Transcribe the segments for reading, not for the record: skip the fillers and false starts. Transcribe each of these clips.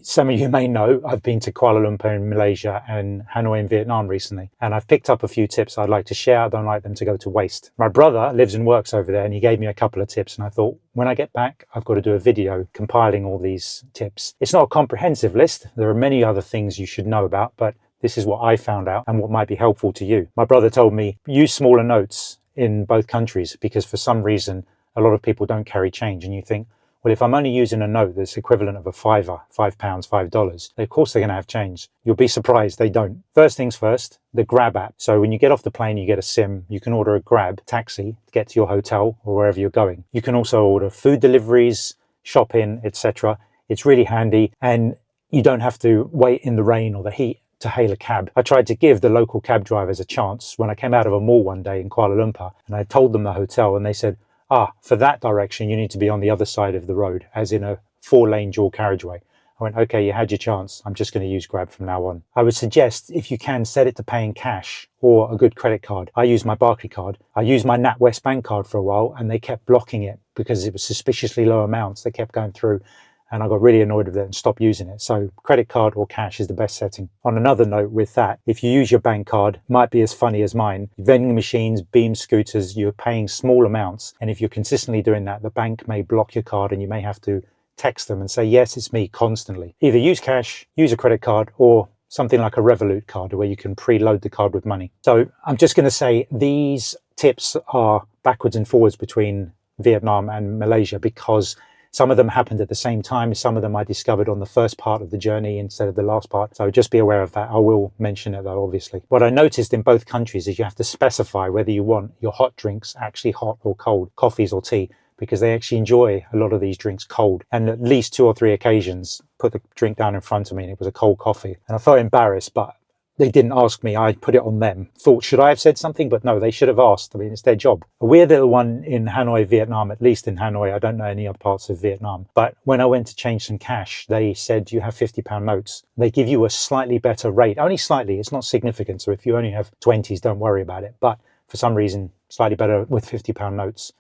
some of you may know I've been to Kuala Lumpur in Malaysia and Hanoi in Vietnam recently, and I've picked up a few tips I'd like to share. I don't like them to go to waste. My brother lives and works over there, and he gave me a couple of tips, and I thought, when I get back, I've got to do a video compiling all these tips. It's not a comprehensive list. There are many other things you should know about, but this is what I found out and what might be helpful to you. My brother told me, use smaller notes in both countries, because for some reason, a lot of people don't carry change, and you think, well, if I'm only using a note that's equivalent of a £5, $5, of course they're going to have change. You'll be surprised they don't. First things first, the Grab app. So when you get off the plane, you get a SIM. You can order a Grab taxi to get to your hotel or wherever you're going. You can also order food deliveries, shopping, etc. It's really handy, and you don't have to wait in the rain or the heat to hail a cab. I tried to give the local cab drivers a chance when I came out of a mall one day in Kuala Lumpur, and I told them the hotel, and they said, for that direction, you need to be on the other side of the road, as in a 4-lane dual carriageway. I went, okay, you had your chance. I'm just going to use Grab from now on. I would suggest, if you can, set it to pay in cash or a good credit card. I use my Barclays card. I used my NatWest Bank card for a while, and they kept blocking it because it was suspiciously low amounts. They kept going through, and I got really annoyed with it and stopped using it. So credit card or cash is the best setting. On another note with that, if you use your bank card, it might be as funny as mine. Vending machines, beam scooters, you're paying small amounts. And if you're consistently doing that, the bank may block your card, and you may have to text them and say, yes, it's me, constantly. Either use cash, use a credit card, or something like a Revolut card where you can preload the card with money. So I'm just going to say these tips are backwards and forwards between Vietnam and Malaysia, because some of them happened at the same time. Some of them I discovered on the first part of the journey instead of the last part. So just be aware of that. I will mention it though, obviously. What I noticed in both countries is you have to specify whether you want your hot drinks actually hot or cold, coffees or tea, because they actually enjoy a lot of these drinks cold. And at least 2 or 3 occasions, put the drink down in front of me and it was a cold coffee. And I felt embarrassed, but they didn't ask me. I put it on them. Thought, should I have said something? But no, they should have asked. I mean, it's their job. A weird little one in Hanoi, Vietnam, at least in Hanoi. I don't know any other parts of Vietnam. But when I went to change some cash, they said, you have £50 notes. They give you a slightly better rate. Only slightly. It's not significant. So if you only have 20s, don't worry about it. But for some reason, slightly better with £50 notes.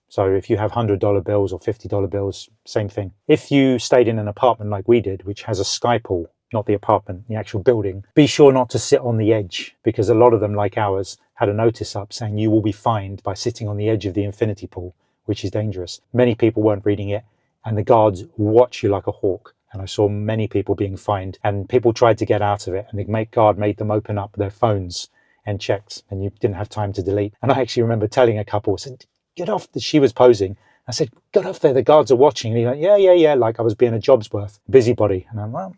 So if you have $100 bills or $50 bills, same thing. If you stayed in an apartment like we did, which has a sky pool, not the apartment, the actual building, be sure not to sit on the edge, because a lot of them, like ours, had a notice up saying you will be fined by sitting on the edge of the infinity pool, which is dangerous. Many people weren't reading it, and the guards watch you like a hawk. And I saw many people being fined, and people tried to get out of it, and the guard made them open up their phones and checked, and you didn't have time to delete. And I actually remember telling a couple, I said, get off. She was posing. I said, get off there, the guards are watching. And he went, yeah, like I was being a job's worth, busybody. And I'm like,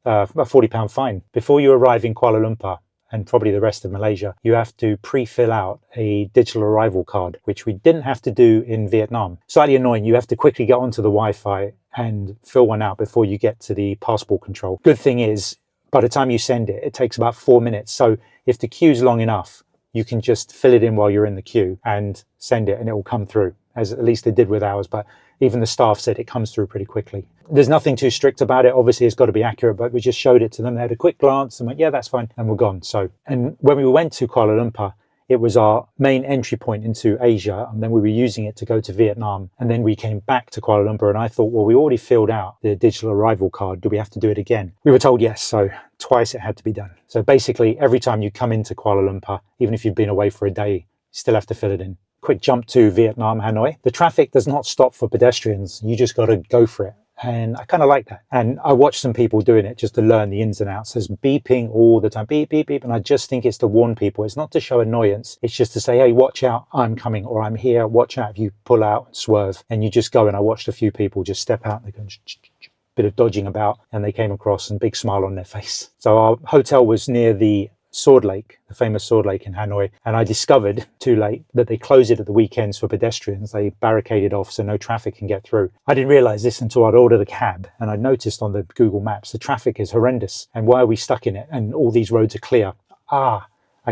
a £40 fine. Before you arrive in Kuala Lumpur, and probably the rest of Malaysia, you have to pre-fill out a digital arrival card, which we didn't have to do in Vietnam. Slightly annoying. You have to quickly get onto the Wi-Fi and fill one out before you get to the passport control. Good thing is, by the time you send it, it takes about 4 minutes. So if the queue's long enough, you can just fill it in while you're in the queue and send it, and it will come through, as at least it did with ours. But even the staff said it comes through pretty quickly. There's nothing too strict about it. Obviously, it's got to be accurate, but we just showed it to them. They had a quick glance and went, yeah, that's fine. And we're gone. So, and when we went to Kuala Lumpur, it was our main entry point into Asia. And then we were using it to go to Vietnam. And then we came back to Kuala Lumpur. And I thought, well, we already filled out the digital arrival card. Do we have to do it again? We were told yes. So twice it had to be done. So basically, every time you come into Kuala Lumpur, even if you've been away for a day, you still have to fill it in. Quick jump to Vietnam, Hanoi. The traffic does not stop for pedestrians. You just got to go for it. And I kind of like that. And I watched some people doing it just to learn the ins and outs. There's beeping all the time, beep, beep, beep. And I just think it's to warn people. It's not to show annoyance. It's just to say, hey, watch out, I'm coming, or I'm here. Watch out if you pull out and swerve. And you just go. And I watched a few people just step out and they go, bit of dodging about. And they came across and big smile on their face. So our hotel was near the Sword Lake, the famous Sword Lake in Hanoi. And I discovered too late that they close it at the weekends for pedestrians. They barricade it off so no traffic can get through. I didn't realize this until I'd ordered a cab, and I noticed on the Google Maps, the traffic is horrendous. And why are we stuck in it? And all these roads are clear. I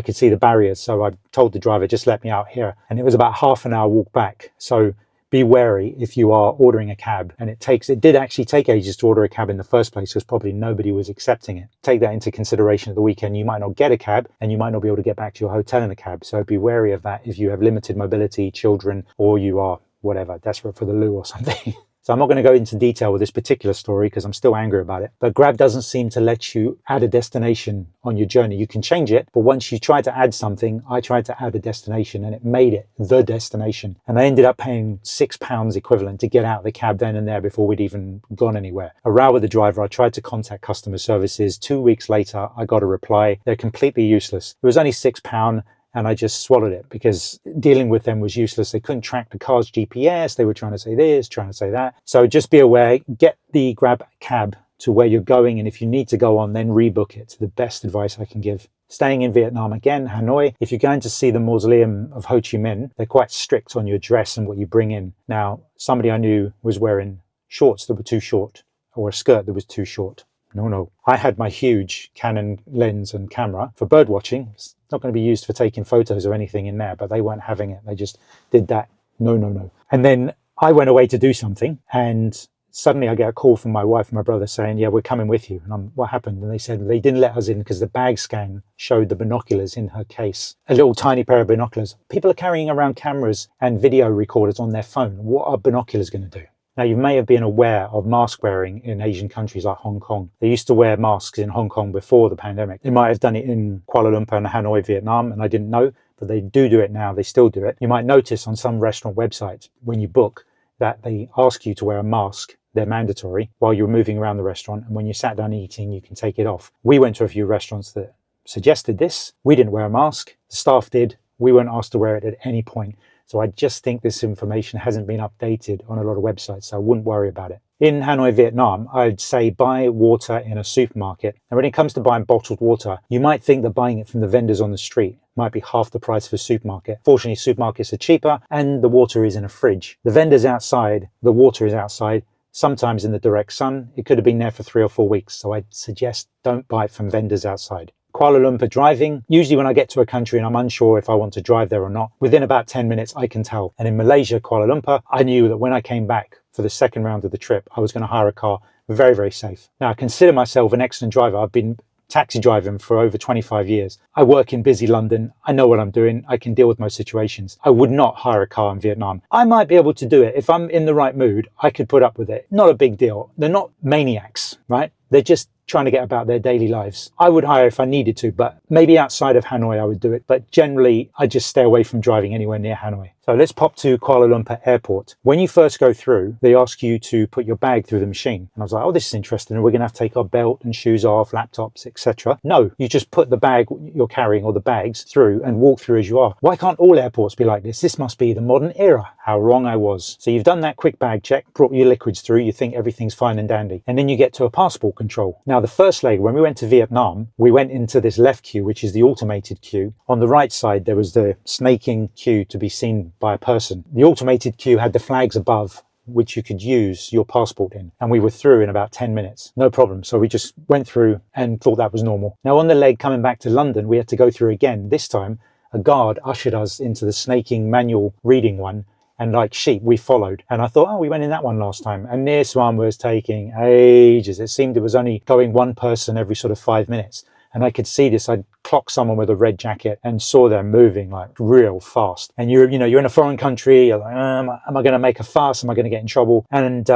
could see the barriers. So I told the driver, just let me out here. And it was about half an hour walk back. So be wary if you are ordering a cab. And it did actually take ages to order a cab in the first place, because probably nobody was accepting it. Take that into consideration at the weekend. You might not get a cab, and you might not be able to get back to your hotel in a cab. So be wary of that if you have limited mobility, children, or you are, whatever, desperate for the loo or something. So I'm not going to go into detail with this particular story because I'm still angry about it. But Grab doesn't seem to let you add a destination on your journey. You can change it, but once you try to add something, I tried to add a destination and it made it the destination. And I ended up paying £6 equivalent to get out of the cab then and there before we'd even gone anywhere. A row with the driver. I tried to contact customer services. 2 weeks later, I got a reply. They're completely useless. It was only £6. And I just swallowed it because dealing with them was useless. They couldn't track the car's GPS. They were trying to say this, trying to say that. So just be aware, get the Grab cab to where you're going. And if you need to go on, then rebook it. It's the best advice I can give. Staying in Vietnam again, Hanoi. If you're going to see the mausoleum of Ho Chi Minh, they're quite strict on your dress and what you bring in. Now, somebody I knew was wearing shorts that were too short or a skirt that was too short. No. I had my huge Canon lens and camera for bird watching. It's not going to be used for taking photos or anything in there, but they weren't having it. They just did that. No. And then I went away to do something and suddenly I get a call from my wife and my brother saying, yeah, we're coming with you. And what happened? And they said they didn't let us in because the bag scan showed the binoculars in her case, a little tiny pair of binoculars. People are carrying around cameras and video recorders on their phone. What are binoculars going to do? Now, you may have been aware of mask wearing in Asian countries like Hong Kong. They used to wear masks in Hong Kong before the pandemic. They might have done it in Kuala Lumpur and Hanoi, Vietnam, and I didn't know, but they do it now. They still do it. You might notice on some restaurant websites when you book that they ask you to wear a mask. They're mandatory while you're moving around the restaurant. And when you sat down eating, you can take it off. We went to a few restaurants that suggested this. We didn't wear a mask. The staff did. We weren't asked to wear it at any point. So I just think this information hasn't been updated on a lot of websites, so I wouldn't worry about it. In Hanoi, Vietnam, I'd say buy water in a supermarket. And when it comes to buying bottled water, you might think that buying it from the vendors on the street might be half the price of a supermarket. Fortunately, supermarkets are cheaper and the water is in a fridge. The vendors outside, the water is outside, sometimes in the direct sun. It could have been there for 3 or 4 weeks. So I'd suggest don't buy it from vendors outside. Kuala Lumpur driving, usually when I get to a country and I'm unsure if I want to drive there or not, within about 10 minutes I can tell. And in Malaysia, Kuala Lumpur, I knew that when I came back for the second round of the trip, I was going to hire a car very, very safe. Now, I consider myself an excellent driver. I've been taxi driving for over 25 years. I work in busy London. I know what I'm doing. I can deal with most situations. I would not hire a car in Vietnam. I might be able to do it. If I'm in the right mood, I could put up with it. Not a big deal. They're not maniacs, right? They're just trying to get about their daily lives. I would hire if I needed to, but maybe outside of Hanoi I would do it. But generally, I just stay away from driving anywhere near Hanoi. So let's pop to Kuala Lumpur Airport. When you first go through, they ask you to put your bag through the machine. And I was like, oh, this is interesting. We're going to have to take our belt and shoes off, laptops, etc. No, you just put the bag you're carrying or the bags through and walk through as you are. Why can't all airports be like this? This must be the modern era. How wrong I was. So you've done that quick bag check, brought your liquids through, you think everything's fine and dandy. And then you get to a passport control. Now, the first leg, when we went to Vietnam, we went into this left queue, which is the automated queue. On the right side, there was the snaking queue to be seen by a person. The automated queue had the flags above, which you could use your passport in. And we were through in about 10 minutes. No problem. So we just went through and thought that was normal. Now, on the leg coming back to London, we had to go through again. This time, a guard ushered us into the snaking manual reading one. And like sheep, we followed. And I thought, oh, we went in that one last time. And this one was taking ages. It seemed it was only going one person every sort of 5 minutes. And I could see this. I'd clocked someone with a red jacket and saw them moving like real fast. And you're in a foreign country. You're like, am I going to make a fuss? Am I going to get in trouble? And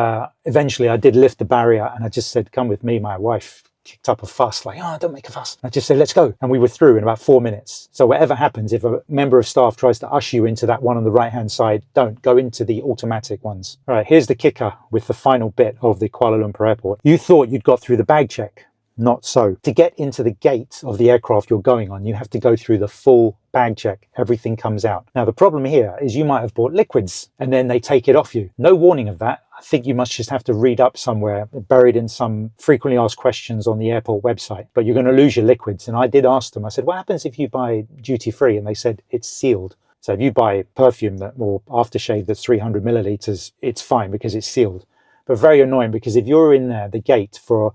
eventually I did lift the barrier and I just said, come with me. My wife kicked up a fuss, like, oh, don't make a fuss. I just said, let's go. And we were through in about 4 minutes. So whatever happens, if a member of staff tries to usher you into that one on the right-hand side, don't go into the automatic ones. All right, here's the kicker with the final bit of the Kuala Lumpur airport. You thought you'd got through the bag check. Not so. To get into the gate of the aircraft you're going on, you have to go through the full bag check. Everything comes out. Now, the problem here is you might have bought liquids and then they take it off you. No warning of that. I think you must just have to read up somewhere, buried in some frequently asked questions on the airport website. But you're going to lose your liquids. And I did ask them, I said, what happens if you buy duty free? And they said, it's sealed. So if you buy perfume or aftershave that's 300 milliliters, it's fine because it's sealed. But very annoying because if you're in there, the gate for,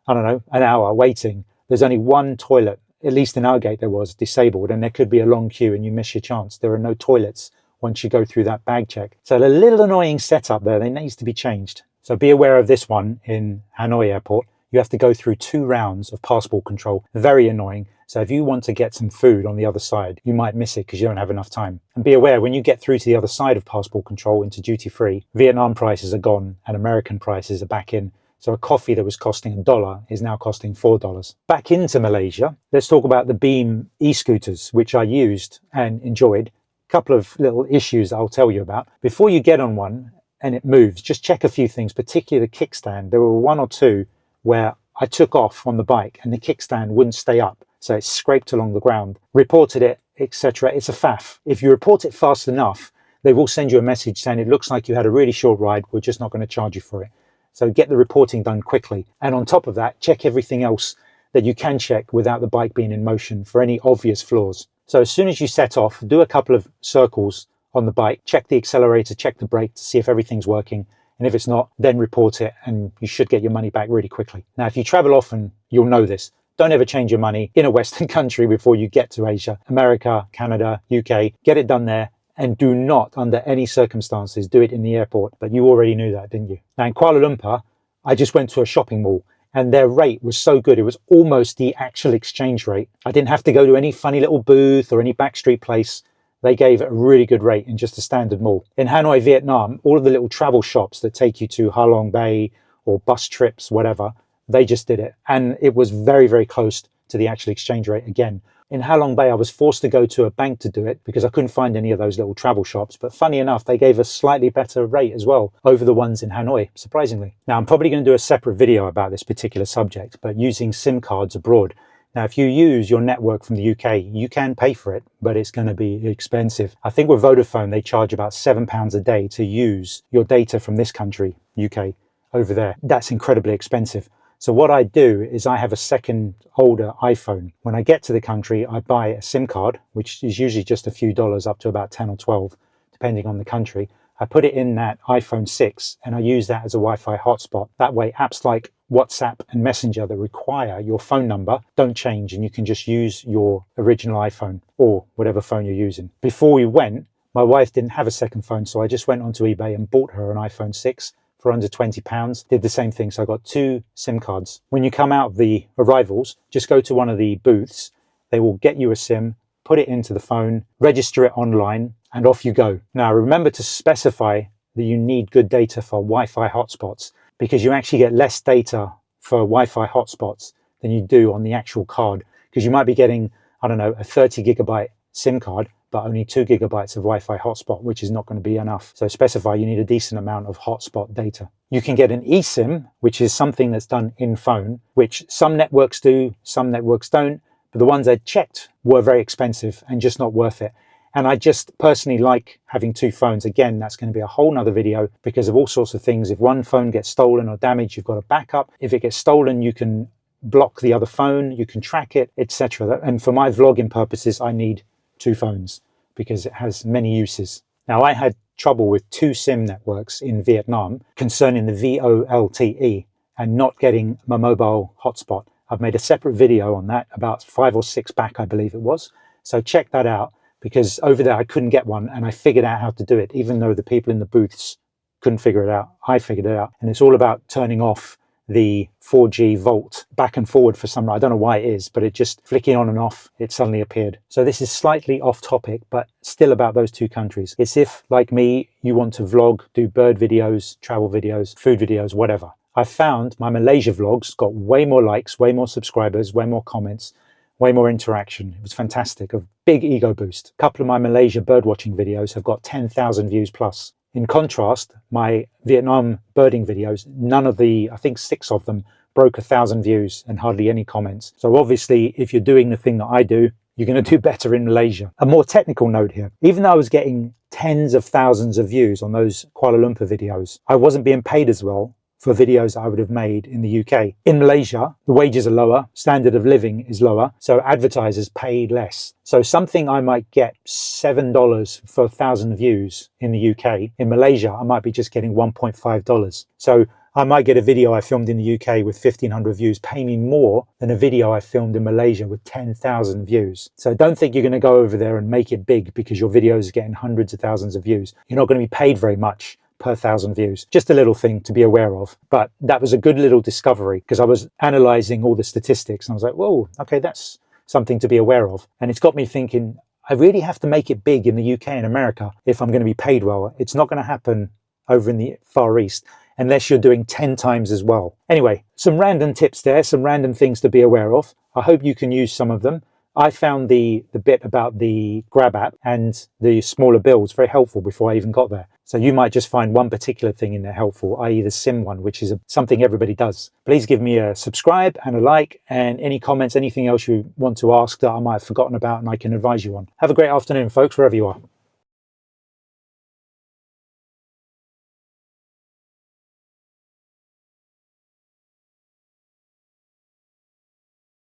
I don't know, an hour waiting, there's only one toilet, at least in our gate there was, disabled, and there could be a long queue and you miss your chance. There are no toilets once you go through that bag check. So a little annoying setup there, that needs to be changed. So be aware of this one in Hanoi Airport. you have to go through 2 rounds of passport control. Very annoying. So if you want to get some food on the other side, you might miss it because you don't have enough time. And be aware, when you get through to the other side of passport control into duty free, Vietnam prices are gone and American prices are back in. So a coffee that was costing $1 is now costing $4. Back into Malaysia, let's talk about the Beam e-scooters, which I used and enjoyed. A couple of little issues I'll tell you about. Before you get on one and it moves, just check a few things, particularly the kickstand. There were 1 or 2 where I took off on the bike and the kickstand wouldn't stay up. So it scraped along the ground, reported it, etc. It's a faff. If you report it fast enough, they will send you a message saying it looks like you had a really short ride. We're just not going to charge you for it. So get the reporting done quickly. And on top of that, check everything else that you can check without the bike being in motion for any obvious flaws. So as soon as you set off, do a couple of circles on the bike, check the accelerator, check the brake to see if everything's working. And if it's not, then report it and you should get your money back really quickly. Now, if you travel often, you'll know this. Don't ever change your money in a Western country before you get to Asia, America, Canada, UK. Get it done there. And do not, under any circumstances, do it in the airport. But you already knew that, didn't you? Now, in Kuala Lumpur, I just went to a shopping mall and their rate was so good. It was almost the actual exchange rate. I didn't have to go to any funny little booth or any backstreet place. They gave a really good rate in just a standard mall. In Hanoi, Vietnam, all of the little travel shops that take you to Halong Bay or bus trips, whatever, they just did it. And it was very, very close to the actual exchange rate again. In Halong Bay, I was forced to go to a bank to do it because I couldn't find any of those little travel shops. But funny enough, they gave a slightly better rate as well over the ones in Hanoi, surprisingly. Now, I'm probably going to do a separate video about this particular subject, but using SIM cards abroad. Now, if you use your network from the UK, you can pay for it, but it's going to be expensive. I think with Vodafone, they charge about £7 a day to use your data from this country, UK, over there. That's incredibly expensive. So what I do is I have a second older iPhone. When I get to the country, I buy a SIM card, which is usually just a few dollars, up to about 10 or 12, depending on the country. I put it in that iPhone 6 and I use that as a Wi-Fi hotspot. That way, apps like WhatsApp and Messenger that require your phone number don't change and you can just use your original iPhone or whatever phone you're using. Before we went, my wife didn't have a second phone, so I just went onto eBay and bought her an iPhone 6 for under £20, did the same thing. So I got 2 SIM cards. When you come out of the arrivals, just go to one of the booths. They will get you a SIM, put it into the phone, register it online, and off you go. Now, remember to specify that you need good data for Wi-Fi hotspots because you actually get less data for Wi-Fi hotspots than you do on the actual card because you might be getting, I don't know, a 30 gigabyte SIM card, but only 2 gigabytes of Wi-Fi hotspot, which is not going to be enough. So specify you need a decent amount of hotspot data. You can get an eSIM, which is something that's done in phone, which some networks do, some networks don't, but the ones I checked were very expensive and just not worth it. And I just personally like having 2 phones. Again, that's going to be a whole nother video because of all sorts of things. If one phone gets stolen or damaged, you've got a backup. If it gets stolen, you can block the other phone, you can track it, etc. And for my vlogging purposes, I need 2 phones because it has many uses. Now, I had trouble with 2 SIM networks in Vietnam concerning the VoLTE and not getting my mobile hotspot. I've made a separate video on that about 5 or 6 back, I believe it was. So check that out because over there I couldn't get one and I figured out how to do it. Even though the people in the booths couldn't figure it out, I figured it out. And it's all about turning off the 4G volt back and forward for some reason. I don't know why it is, but it just flicking on and off, it suddenly appeared. So this is slightly off topic, but still about those 2 countries. It's if, like me, you want to vlog, do bird videos, travel videos, food videos, whatever. I found my Malaysia vlogs got way more likes, way more subscribers, way more comments, way more interaction. It was fantastic, a big ego boost. A couple of my Malaysia bird watching videos have got 10,000 views plus. In contrast, my Vietnam birding videos, none of the, I think 6 of them, broke 1,000 views and hardly any comments. So obviously, if you're doing the thing that I do, you're going to do better in Malaysia. A more technical note here. Even though I was getting tens of thousands of views on those Kuala Lumpur videos, I wasn't being paid as well for videos I would have made in the UK. In Malaysia, the wages are lower, standard of living is lower, so advertisers pay less. So something I might get $7 for 1,000 views in the UK, in Malaysia, I might be just getting $1.5. So I might get a video I filmed in the UK with 1,500 views pay me more than a video I filmed in Malaysia with 10,000 views. So don't think you're going to go over there and make it big because your videos are getting hundreds of thousands of views. You're not going to be paid very much, per 1,000 views. Just a little thing to be aware of. But that was a good little discovery because I was analyzing all the statistics and I was like, whoa, okay, that's something to be aware of. And it's got me thinking, I really have to make it big in the UK and America if I'm going to be paid well. It's not going to happen over in the Far East unless you're doing 10 times as well. Anyway, some random tips there, some random things to be aware of. I hope you can use some of them. I found the bit about the Grab app and the smaller bills very helpful before I even got there. So you might just find one particular thing in there helpful, i.e. the SIM one, which is something everybody does. Please give me a subscribe and a like, and any comments, anything else you want to ask that I might have forgotten about and I can advise you on. Have a great afternoon, folks, wherever you are.